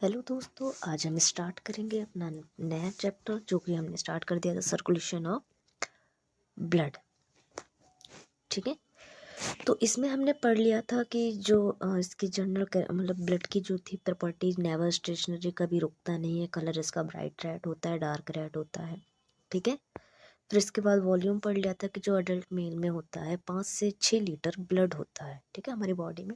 Hello दोस्तों, आज हम स्टार्ट करेंगे अपना नया चैप्टर जो कि हमने स्टार्ट कर दिया था, सर्कुलेशन ऑफ ब्लड। ठीक है, तो इसमें हमने पढ़ लिया था कि जो इसकी जनरल मतलब ब्लड की जो थी प्रॉपर्टीज, नेवर स्टेशनरी, कभी रुकता नहीं है, कलर इसका ब्राइट रेड होता है, डार्क रेड होता है। ठीक है, फिर इसके बाद वॉल्यूम पढ़ लिया था कि जो अडल्ट मेल में होता है 5 से 6 लीटर ब्लड होता है। ठीक है, हमारी बॉडी में।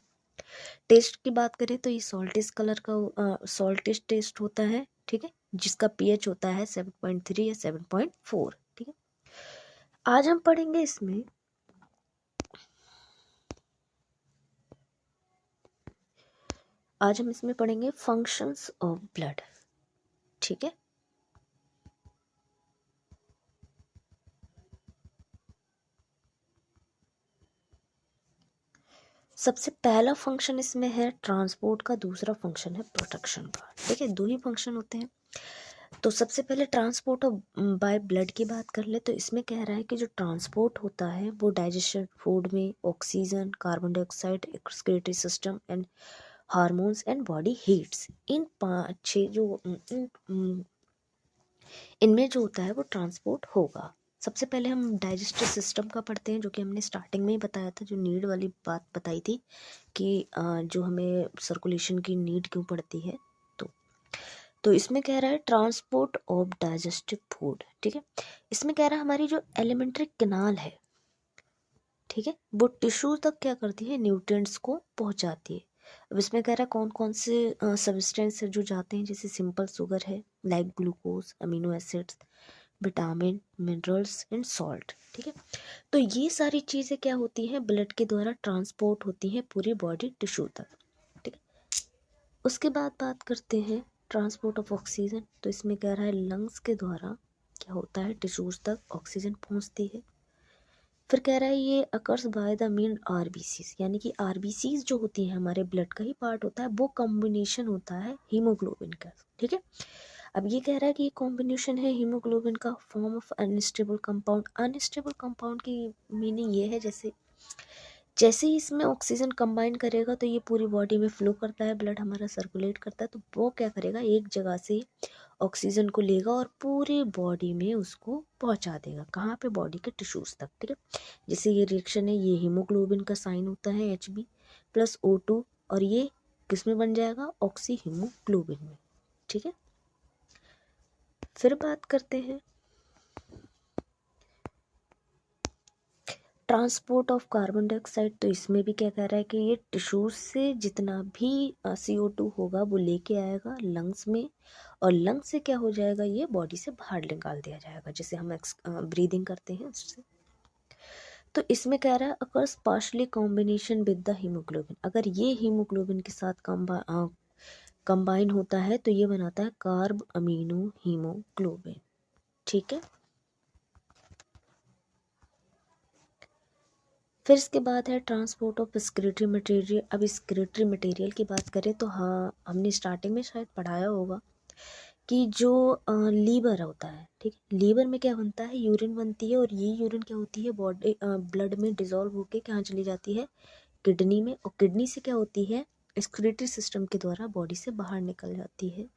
टेस्ट की बात करें तो ये सॉल्टिस कलर का सॉल्टिस टेस्ट होता है। ठीक है, जिसका पीएच होता है 7.3 या 7.4। ठीक है, आज हम पढ़ेंगे इसमें पढ़ेंगे फंक्शंस ऑफ ब्लड। ठीक है, सबसे पहला फंक्शन इसमें है ट्रांसपोर्ट का, दूसरा फंक्शन है प्रोटेक्शन का। ठीक है, दो ही फंक्शन होते हैं। तो सबसे पहले ट्रांसपोर्ट ऑफ बाय ब्लड की बात कर ले तो इसमें कह रहा है कि जो ट्रांसपोर्ट होता है वो डाइजेशन फूड में oxygen, carbon dioxide, excretory system and hormones and body heats, इन 5-6 जो इनमें जो होता है वो ट्रांसपोर्ट होगा। सबसे पहले हम डाइजेस्टिव सिस्टम का पढ़ते हैं, जो कि हमने स्टार्टिंग में ही बताया था, जो नीड वाली बात बताई थी कि जो हमें सर्कुलेशन की नीड क्यों पड़ती है। तो इसमें कह रहा है ट्रांसपोर्ट ऑफ डाइजेस्टिव फूड। ठीक है, इसमें कह रहा है हमारी जो एलिमेंट्री कैनाल है, ठीक है, वो टिश्यू तक क्या करती है, न्यूट्रिएंट्स को पहुंचाती है। अब इसमें कह रहा है कौन कौन से सब्सटेंस जो जाते हैं, जैसे सिंपल शुगर है, like glucose, amino acids, vitamin, minerals and salt. ठीक है, तो ये सारी चीज़ें क्या होती हैं, ब्लड के द्वारा ट्रांसपोर्ट होती हैं पूरी बॉडी टिश्यू तक। ठीक है, उसके बाद बात करते हैं ट्रांसपोर्ट ऑफ ऑक्सीजन। तो इसमें कह रहा है लंग्स के द्वारा क्या होता है, टिश्यूज तक ऑक्सीजन पहुंचती है। फिर कह रहा है ये occurs by the mean RBCs, यानी कि आरबीसीज जो होती है हमारे ब्लड का ही पार्ट होता है, वो कॉम्बिनेशन होता है हीमोग्लोबिन का। ठीक है, अब ये कह रहा है कि ये कॉम्बिनेशन है हीमोग्लोबिन का, form of unstable compound. Unstable compound की मीनिंग ये है जैसे ही इसमें ऑक्सीजन कंबाइन करेगा तो ये पूरी बॉडी में फ्लो करता है, ब्लड हमारा सर्कुलेट करता है, तो वो क्या करेगा, एक जगह से ऑक्सीजन को लेगा और पूरी बॉडी में उसको पहुंचा देगा। कहाँ पे, बॉडी के टिश्यूज तक। ठीक है, जैसे ये रिएक्शन है, ये हीमोग्लोबिन का साइन होता है Hb+O2, और ये किस में बन जाएगा, ऑक्सी हीमोग्लोबिन में। ठीक है, फिर बात करते हैं ट्रांसपोर्ट ऑफ कार्बन डाइऑक्साइड। तो इसमें भी क्या कह रहा है कि ये टिश्यूज से जितना भी CO2 होगा वो लेके आएगा लंग्स में, और लंग्स से क्या हो जाएगा, ये बॉडी से बाहर निकाल दिया जाएगा, जैसे हम ब्रीदिंग करते हैं उससे। तो इसमें कह रहा है occurs partially combination with the haemoglobin. अगर ये हीमोग्लोबिन के साथ कंबाइन होता है तो ये बनाता है कार्ब अमीनो हीमोग्लोबिन। ठीक है, फिर इसके बाद है ट्रांसपोर्ट ऑफ स्क्रीटरी मटेरियल। अब स्क्रीटरी मटेरियल की बात करें तो हाँ, हमने स्टार्टिंग में शायद पढ़ाया होगा कि जो लीवर होता है, ठीक है, लीवर में क्या बनता है, यूरिन बनती है, और ये यूरिन क्या होती है, बॉडी ब्लड में डिजोल्व होके कहाँ चली जाती है, किडनी में, और किडनी से क्या होती है, एक्सक्रीटरी सिस्टम के द्वारा बॉडी से बाहर निकल जाती है।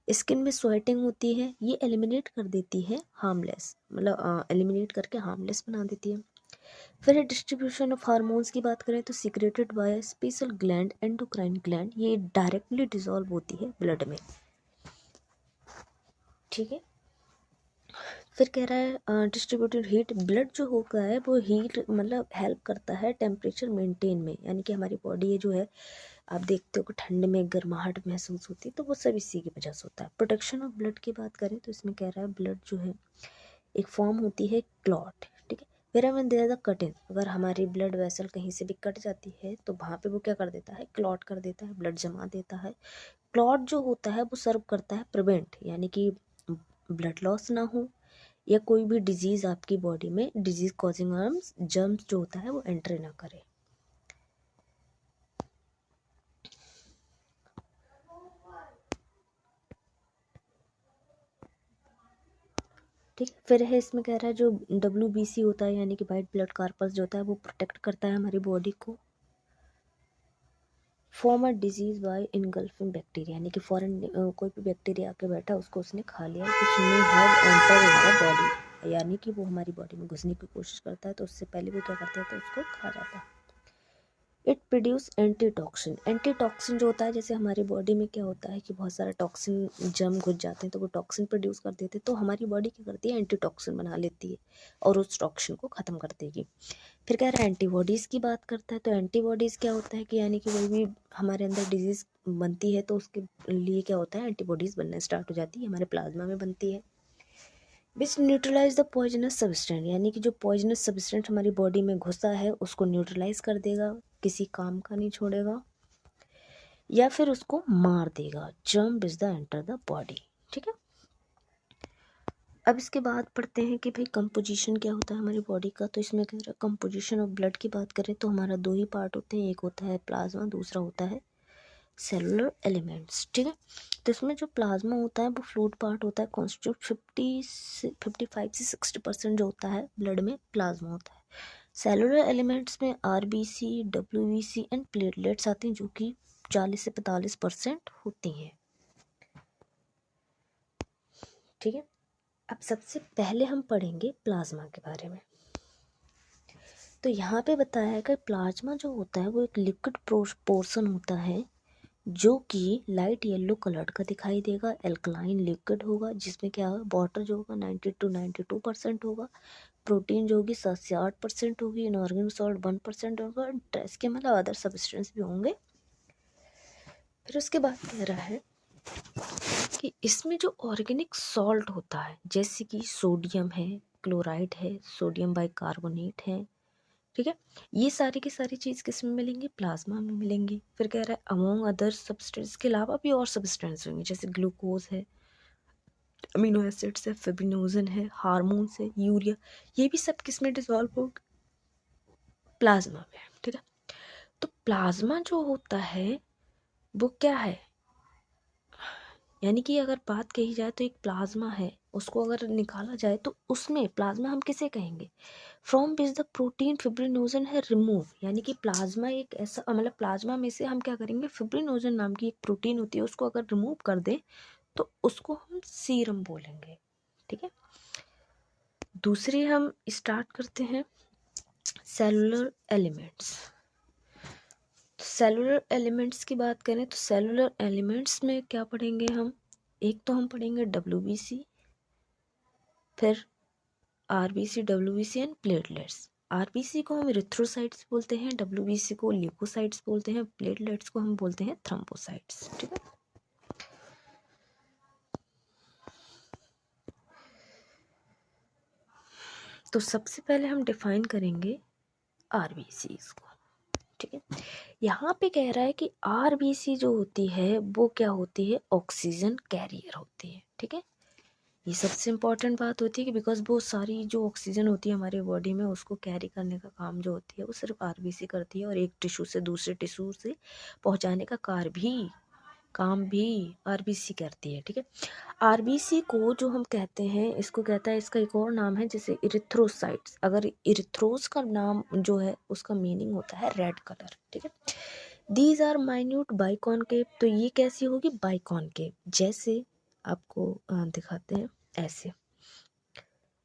स्किन में स्वेटिंग होती है, ये एलिमिनेट कर देती है हार्मलेस, मतलब एलिमिनेट करके हार्मलेस बना देती है। फिर डिस्ट्रीब्यूशन ऑफ हार्मोन्स की बात करें तो secreted by special gland, endocrine gland, ये डायरेक्टली डिसॉल्व होती है ब्लड में। ठीक है, फिर कह रहा है डिस्ट्रीब्यूटेड हीट। ब्लड जो होगा है वो हीट मतलब हेल्प करता है टेम्परेचर मेंटेन में, यानी कि हमारी बॉडी जो है, आप देखते हो कि ठंड में गर्माहट महसूस होती है, तो वो सब इसी की वजह से होता है। प्रोटेक्शन ऑफ ब्लड की बात करें तो इसमें कह रहा है ब्लड जो है एक फॉर्म होती है क्लॉट। ठीक है, where one there the cutting, अगर हमारी ब्लड वेसल कहीं से भी कट जाती है तो वहाँ पे वो क्या कर देता है, क्लॉट कर देता है, ब्लड जमा देता है। क्लॉट जो होता है वो सर्व करता है प्रिवेंट, यानी कि ब्लड लॉस ना हो, या कोई भी डिजीज आपकी बॉडी में, डिजीज कॉजिंग जर्म्स जो होता है वो एंट्री ना करे। ठीक है, फिर है इसमें कह रहा है जो WBC होता है, यानी कि वाइट ब्लड कॉर्पस जो होता है वो प्रोटेक्ट करता है हमारी बॉडी को। Form a disease bye engulfing bacteria, यानी कि फॉरेन कोई भी बैक्टीरिया आके बैठा उसको उसने खा लिया, which may have enter in the body, यानी कि वो हमारी बॉडी में घुसने की कोशिश करता है, तो उससे पहले वो क्या करता है, तो उसको खा जाता है। इट प्रोड्यूस एंटीटॉक्सिन, एंटीटॉक्सिन जो होता है, जैसे हमारी बॉडी में क्या होता है कि बहुत सारा टॉक्सिन जम घुस जाते हैं, तो वो टॉक्सिन प्रोड्यूस कर देते हैं, तो हमारी बॉडी क्या करती है, एंटीटॉक्सिन बना लेती है और उस टॉक्सिन को ख़त्म कर देगी। फिर कह रहा है एंटीबॉडीज़ की बात करता है, तो एंटीबॉडीज़ क्या होता है कि यानी कि कोई भी हमारे अंदर डिजीज़ बनती है तो उसके लिए क्या होता है, एंटीबॉडीज़ बनना स्टार्ट हो जाती है, हमारे प्लाज्मा में बनती है। विच न्यूट्रलाइज द पॉइजनस सब्सटेंस, यानी कि जो पॉइजनस सब्सटेंस हमारी बॉडी में घुसा है उसको न्यूट्रलाइज कर देगा, किसी काम का नहीं छोड़ेगा, या फिर उसको मार देगा। Germ which the enter the body, ठीक है। अब इसके बाद पढ़ते हैं कि भाई कंपोजिशन क्या होता है हमारी बॉडी का। तो इसमें कह रहा है कंपोजिशन ऑफ ब्लड की बात करें तो हमारा दो ही पार्ट होते हैं, एक होता है प्लाज्मा, दूसरा होता है सेलुलर एलिमेंट्स, ठीक है। तो इसमें जो प्लाज्मा होता है वो फ्लूइड पार्ट होता है, कॉन्स्टिट्यूट 55 से 60% जो होता है ब्लड में प्लाज्मा होता है। सेलुलर एलिमेंट्स में आरबीसी, डब्ल्यूबीसी एंड प्लेटलेट्स आते हैं, जो कि 40 से 45% होती हैं, ठीक है। अब सबसे पहले हम पढ़ेंगे प्लाज्मा के बारे में। तो यहाँ पे बताया है कि प्लाज्मा जो होता है वो एक लिक्विड पोर्शन होता है जो कि लाइट येलो कलर का दिखाई देगा, एल्कलाइन लिक्विड होगा, जिसमें क्या है, वाटर जो होगा 90 to 92% होगा, प्रोटीन जो होगी 7 से 8% होगी, इनऑर्गेनिक सॉल्ट 1% होगा, ट्रेस के मतलब अदर सब्सटेंस भी होंगे। फिर उसके बाद कह रहा है कि इसमें जो ऑर्गेनिक सॉल्ट होता है, जैसे कि सोडियम है, क्लोराइड है, सोडियम बाइकार्बोनेट है, ठीक है, ये सारी की सारी चीज़ किस में मिलेंगी, प्लाज्मा में मिलेंगी। फिर कह रहा है अमोंग अदर सब्सटेंस, के अलावा भी और सब्सटेंस होंगे, जैसे ग्लूकोज है, अमीनो एसिड्स है, फिब्रिनोजन है, हार्मोन्स है, यूरिया, ये भी सब किस में डिजॉल्व हो, प्लाज्मा में, ठीक है। तो प्लाज्मा जो होता है वो क्या है, यानी कि अगर बात कही जाए तो एक प्लाज्मा है, उसको अगर निकाला जाए तो उसमें प्लाज्मा हम किसे कहेंगे, from which the protein fibrinogen है रिमूव, यानी कि प्लाज्मा एक ऐसा मतलब प्लाज्मा में से हम क्या करेंगे, फिब्रिनोजन नाम की एक प्रोटीन होती है, उसको अगर रिमूव कर दें तो उसको हम सीरम बोलेंगे, ठीक है। दूसरे हम स्टार्ट करते हैं सेलुलर एलिमेंट्स। सेलुलर एलिमेंट्स की बात करें तो सेलुलर एलिमेंट्स में क्या पढ़ेंगे हम, एक तो हम पढ़ेंगे डब्ल्यूबीसी, फिर RBC, WBC and platelets. RBC को हम इरिथ्रोसाइट्स बोलते हैं, डब्ल्यूबीसी को ल्यूकोसाइट्स बोलते हैं, प्लेटलेट्स को हम बोलते हैं थ्रोम्बोसाइट्स, ठीक है। तो सबसे पहले हम डिफाइन करेंगे आरबीसी को, ठीक है। यहाँ पे कह रहा है कि आरबीसी जो होती है वो क्या होती है, ऑक्सीजन कैरियर होती है, ठीक है। ये सबसे इम्पॉर्टेंट बात होती है कि बिकॉज वो सारी जो ऑक्सीजन होती है हमारी बॉडी में उसको कैरी करने का काम जो होती है वो सिर्फ आरबीसी करती है, और एक टिश्यू से दूसरे टिश्यू से पहुंचाने का काम भी आरबीसी करती है, ठीक है। आरबीसी को जो हम कहते हैं, इसको कहता है, इसका एक और नाम है जैसे इरिथ्रोसाइट्स। अगर इरिथ्रोस का नाम जो है उसका मीनिंग होता है रेड कलर, ठीक है। दीज आर माइन्यूट बाइकॉनकेव, तो ये कैसी होगी, बाइकॉनकेव, जैसे आपको दिखाते हैं, ऐसे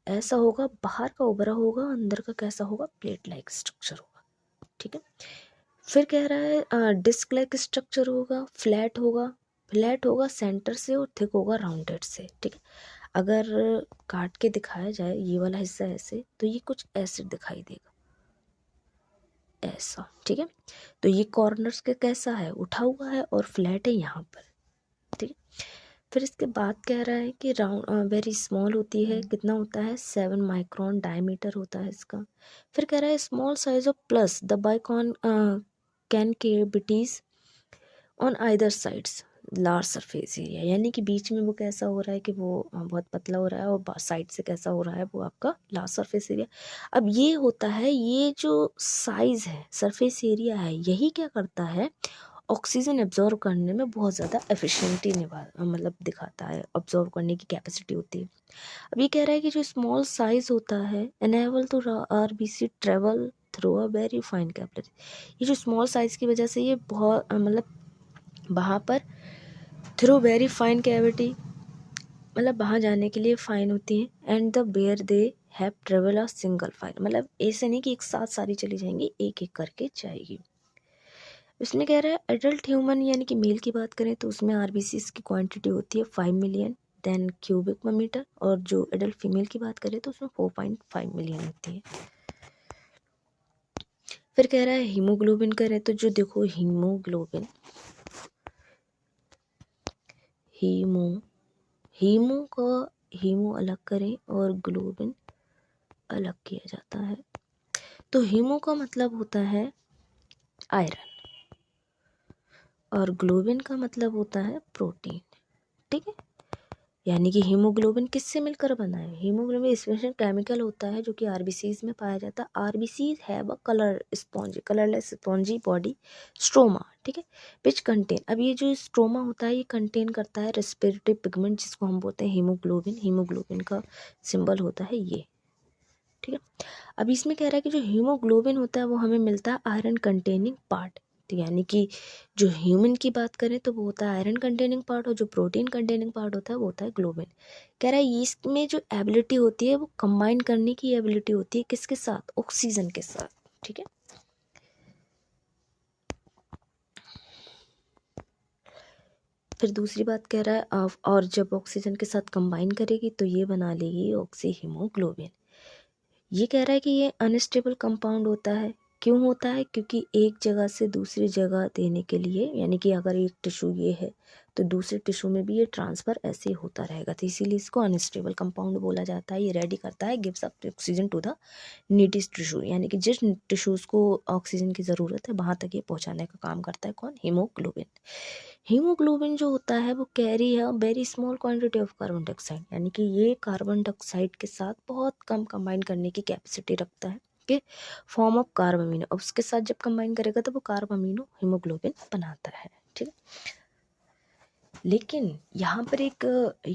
ऐसा होगा, बाहर का उभरा होगा, अंदर का कैसा होगा, प्लेट लाइक स्ट्रक्चर होगा, ठीक है। फिर कह रहा है डिस्क लाइक स्ट्रक्चर होगा, फ्लैट होगा सेंटर से, और थिक होगा राउंडेड से, ठीक है। अगर काट के दिखाया जाए ये वाला हिस्सा ऐसे, तो ये कुछ ऐसे दिखाई देगा, ऐसा, ठीक है। तो ये कॉर्नर्स के कैसा है, उठा हुआ है और फ्लैट है यहाँ पर, ठीक है। फिर इसके बाद कह रहा है कि राउंड वेरी स्मॉल होती है, कितना होता है, 7 माइक्रोन डायमीटर होता है इसका। फिर कह रहा है small size of plus the biconcavities on either sides large surface area, यानी कि बीच में वो कैसा हो रहा है कि वो बहुत पतला हो रहा है, और साइड से कैसा हो रहा है, वो आपका लार्ज सरफेस एरिया। अब ये होता है, ये जो साइज है, सरफेस एरिया है, यही क्या करता है, ऑक्सीजन एब्जॉर्व करने में बहुत ज़्यादा एफिशिएंटी मतलब दिखाता है, ऑब्जॉर्व करने की कैपेसिटी होती है। अब ये कह रहा है कि जो स्मॉल साइज होता है enable to RBC travel through a very fine capillary. ये जो स्मॉल साइज की वजह से ये बहुत मतलब वहाँ पर थ्रू वेरी फाइन कैविटी, मतलब वहाँ जाने के लिए फाइन होती हैं। And the bare they have travel a single fine, मतलब ऐसे नहीं कि एक साथ सारी चली जाएंगी, एक एक करके जाएगी। इसमें कह रहा है एडल्ट ह्यूमन यानी कि मेल की बात करें तो उसमें आरबीसीज की क्वांटिटी होती है 5 मिलियन देन क्यूबिक मीटर, और जो एडल्ट फीमेल की बात करें तो उसमें 4.5 मिलियन होती है। फिर कह रहा है हीमोग्लोबिन करें तो जो देखो हीमोग्लोबिन, हीमो का हीमो अलग करें और ग्लोबिन अलग किया जाता है। तो हीमो का मतलब होता है आयरन और ग्लोबिन का मतलब होता है प्रोटीन, ठीक है। यानी कि हीमोग्लोबिन किससे मिलकर बना है? हीमोग्लोबिन स्पेशल केमिकल होता है जो कि आरबीसीज में पाया जाता है। RBCs have a colourless spongy body stroma, ठीक है, विच कंटेन, अब ये जो स्ट्रोमा होता है ये कंटेन करता है रेस्पिरेटरी पिगमेंट जिसको हम बोलते हैं हीमोग्लोबिन। हीमोग्लोबिन का सिंबल होता है ये, ठीक है। अब इसमें कह रहा है कि जो हीमोग्लोबिन होता है वो हमें मिलता है आयरन कंटेनिंग पार्ट, तो यानी कि जो ह्यूमन की बात करें तो वो होता है आयरन कंटेनिंग पार्ट, और जो प्रोटीन कंटेनिंग पार्ट होता है वो होता है ग्लोबिन। कह रहा है इसमें जो एबिलिटी होती है वो कंबाइन करने की एबिलिटी होती है किसके साथ? ऑक्सीजन के साथ, ठीक है। फिर दूसरी बात कह रहा है और जब ऑक्सीजन के साथ कंबाइन करेगी तो ये बना लेगी ऑक्सी हीमोग्लोबिन। ये कह रहा है कि ये अनस्टेबल कंपाउंड होता है। क्यों होता है? क्योंकि एक जगह से दूसरी जगह देने के लिए, यानी कि अगर एक टिश्यू ये है तो दूसरे टिश्यू में भी ये ट्रांसफ़र ऐसे ही होता रहेगा, तो इसीलिए इसको अनस्टेबल कंपाउंड बोला जाता है। ये रेडी करता है gives up oxygen to the neediest tissue, यानी कि जिस टिश्यूज़ को ऑक्सीजन की ज़रूरत है वहाँ तक ये पहुँचाने का काम करता है कौन? हीमोग्लोबिन। हीमोग्लोबिन जो होता है वो कैरी है very small quantity of carbon dioxide, यानी कि ये कार्बन डाइऑक्साइड के साथ बहुत कम कंबाइन करने की कैपेसिटी रखता है के फॉर्म ऑफ कार्बामीनो, और उसके साथ जब कंबाइन करेगा तो वो कार्बामीनो हीमोग्लोबिन बनाता है, ठीक है। लेकिन यहाँ पर एक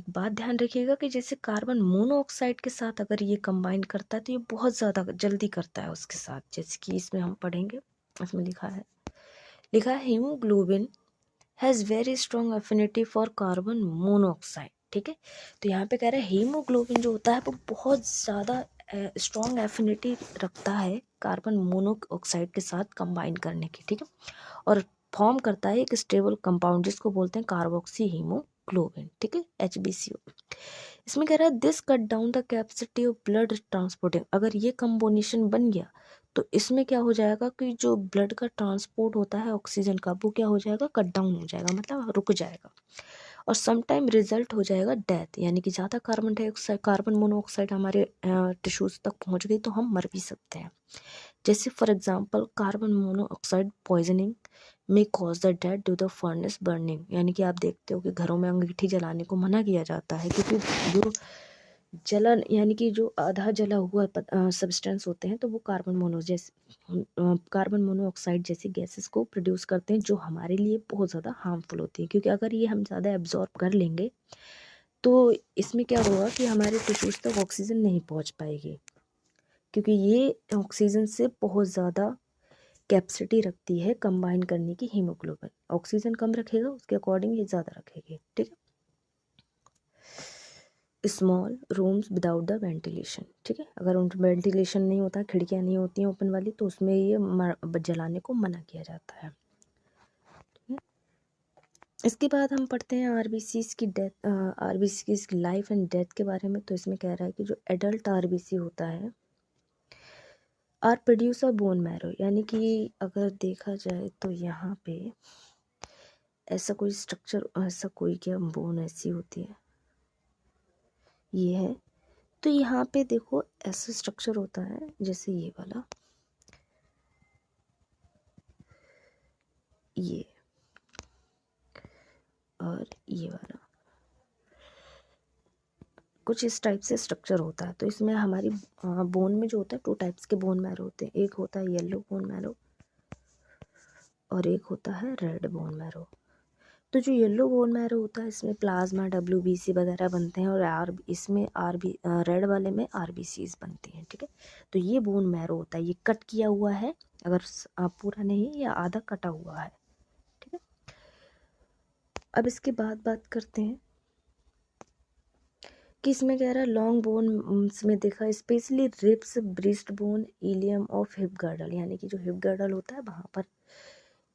बात ध्यान रखिएगा कि जैसे कार्बन मोनोऑक्साइड के साथ अगर ये कंबाइन करता है तो ये बहुत ज़्यादा जल्दी करता है उसके साथ, जैसे कि इसमें हम पढ़ेंगे। इसमें लिखा है haemoglobin has very strong affinity for carbon monoxide, ठीक है। तो यहाँ पे कह रहा है हीमोग्लोबिन जो होता है वो बहुत ज़्यादा स्ट्रॉन्ग एफिनिटी रखता है कार्बन मोनोऑक्साइड के साथ कंबाइन करने की, ठीक है, और फॉर्म करता है एक स्टेबल कंपाउंड जिसको बोलते हैं कार्बोक्सी हीमोग्लोबिन, ठीक है, HbCO। इसमें कह रहा है this cut down the capacity of blood transporting, अगर ये कम्बिनेशन बन गया तो इसमें क्या हो जाएगा कि जो ब्लड का ट्रांसपोर्ट होता है ऑक्सीजन का वो क्या हो जाएगा? कट डाउन हो जाएगा, मतलब रुक जाएगा, और समटाइम रिजल्ट हो जाएगा डेथ, यानी कि ज़्यादा कार्बन डाइऑक्साइड कार्बन मोनोऑक्साइड हमारे टिश्यूज़ तक पहुंच गई तो हम मर भी सकते हैं। जैसे for example carbon monoxide poisoning में cause the death due the furnace burning, यानी कि आप देखते हो कि घरों में अंगीठी जलाने को मना किया जाता है क्योंकि जो जलन यानी कि जो आधा जला हुआ सब्सटेंस होते हैं तो वो कार्बन मोनोऑक्साइड जैसी गैसेस को प्रोड्यूस करते हैं जो हमारे लिए बहुत ज़्यादा हार्मफुल होती है, क्योंकि अगर ये हम ज़्यादा एब्जॉर्ब कर लेंगे तो इसमें क्या होगा कि हमारे टिश्यूज़ तक ऑक्सीजन नहीं पहुंच पाएगी, क्योंकि ये ऑक्सीजन से बहुत ज़्यादा कैपेसिटी रखती है कंबाइन करने की हीमोग्लोबिन। ऑक्सीजन कम रखेगा उसके अकॉर्डिंग ये ज़्यादा रखेगी, ठीक है। Small rooms without the ventilation, ठीक है, अगर उन वेंटिलेशन नहीं होता, खिड़कियाँ नहीं होती हैं ओपन वाली, तो उसमें ये जलाने को मना किया जाता है। इसके बाद हम पढ़ते हैं आरबीसीज की डेथ, आरबीसीज की लाइफ एंड डेथ के बारे में। तो इसमें कह रहा है कि जो एडल्ट आरबीसी होता है are produce a bone marrow, यानी कि अगर देखा जाए तो यहाँ पे ऐसा कोई स्ट्रक्चर, ऐसा कोई क्या बोन ऐसी होती है, ये है। तो यहाँ पे देखो ऐसा स्ट्रक्चर होता है जैसे ये वाला, ये और ये वाला, कुछ इस टाइप से स्ट्रक्चर होता है। तो इसमें हमारी बोन में जो होता है 2 टाइप्स के बोन मैरो होते हैं, एक होता है येलो बोन मैरो और एक होता है रेड बोन मैरो। तो जो येलो बोन मैरो होता है इसमें प्लाज्मा WBC वगैरह बनते हैं, और इसमें रेड वाले में RBCs बनती हैं। ठीक है, तो ये बोन मैरो होता है, ये कट किया हुआ है, अगर पूरा नहीं या आधा कटा हुआ है। ठीक है, अब इसके बाद बात करते हैं कि इसमें कह रहा है लॉन्ग बोन में देखा specially ribs, breast bone, ilium of hip girdle, यानी कि जो हिप गर्डल होता है वहाँ पर।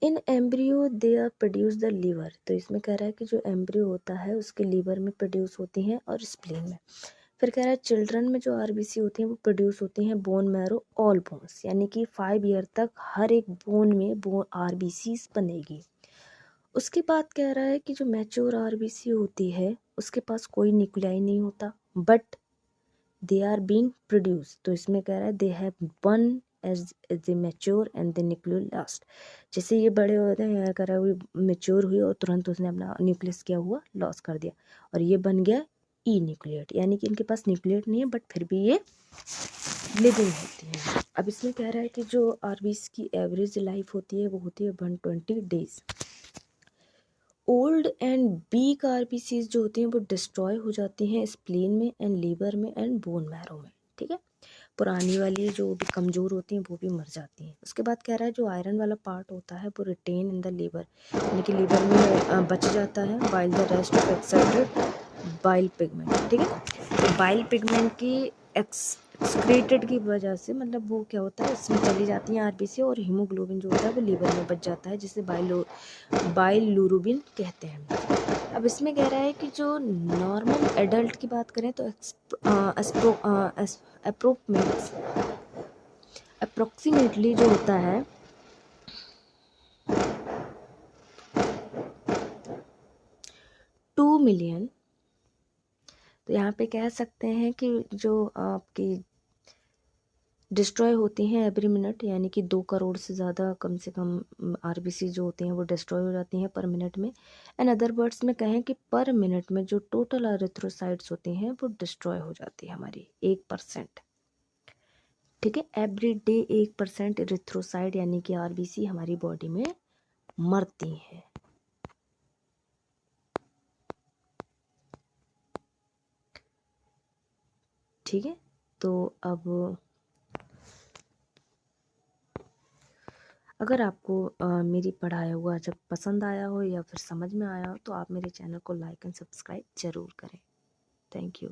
In embryo they are produce the liver, तो इसमें कह रहा है कि जो एम्ब्रियो होता है उसके लीवर में प्रोड्यूस होती हैं और स्प्लीन में। फिर कह रहा है चिल्ड्रन में जो RBC होती हैं वो प्रोड्यूस होती हैं बोन मैरो ऑल बोन्स, यानी कि 5 ईयर तक हर एक बोन में RBCs बनेगी। उसके बाद कह रहा है कि जो मैच्योर RBC होती है उसके पास कोई न्यूक्लियाई नहीं होता, but they are being produce, तो इसमें कह रहा है they have one as they mature and they nuclear last. जैसे ये बड़े होते हैं, यहाँ कह रहा है वो मैच्योर हुई और तुरंत उसने अपना न्यूक्लियस क्या हुआ, लॉस कर दिया, और ये बन गया ई न्यूक्लियट, यानी कि इनके पास न्यूक्लियट नहीं है बट फिर भी ये लिविंग होती है। अब इसमें कह रहा है कि जो RBC की एवरेज लाइफ होती है वो होती है 120 days. Old and weak RBCs जो होती हैं वो डिस्ट्रॉय हो जाती हैं स्प्लीन में एंड लीवर में एंड बोन मैरो में। ठीक है, पुरानी वाली जो भी कमज़ोर होती हैं वो भी मर जाती हैं। उसके बाद कह रहा है जो आयरन वाला पार्ट होता है वो रिटेन इन द लीवर, यानी कि लीवर में बच जाता है, while the rest of accepted bile pigment. ठीक है, तो बाइल पिगमेंट की एक्सक्रीटेड की वजह से, मतलब वो क्या होता है इसमें चली जाती है RBC, और हीमोग्लोबिन जो होता है वो लीवर में बच जाता है, जिसे बाइलुरुबिन कहते हैं। अब इसमें कह रहा है कि जो नॉर्मल एडल्ट की बात करें तो अप्रोक्सीमेटली जो होता है 2 मिलियन, तो यहाँ पे कह सकते हैं कि जो आपकी डिस्ट्रॉय होती हैं एवरी मिनट, यानी कि 2 करोड़ से ज़्यादा कम से कम RBC जो होती हैं वो डिस्ट्रॉय हो जाती हैं पर मिनट में। एंड अदर वर्ड्स में कहें कि पर मिनट में जो टोटल एरिथ्रोसाइट्स होती हैं वो डिस्ट्रॉय हो जाती है हमारी 1%। ठीक है, एवरी डे 1% एरिथ्रोसाइट यानी कि RBC हमारी बॉडी में मरती हैं। ठीक है, तो अब अगर आपको मेरी पढ़ाया हुआ जब पसंद आया हो या फिर समझ में आया हो तो आप मेरे चैनल को लाइक एंड सब्सक्राइब ज़रूर करें। Thank you.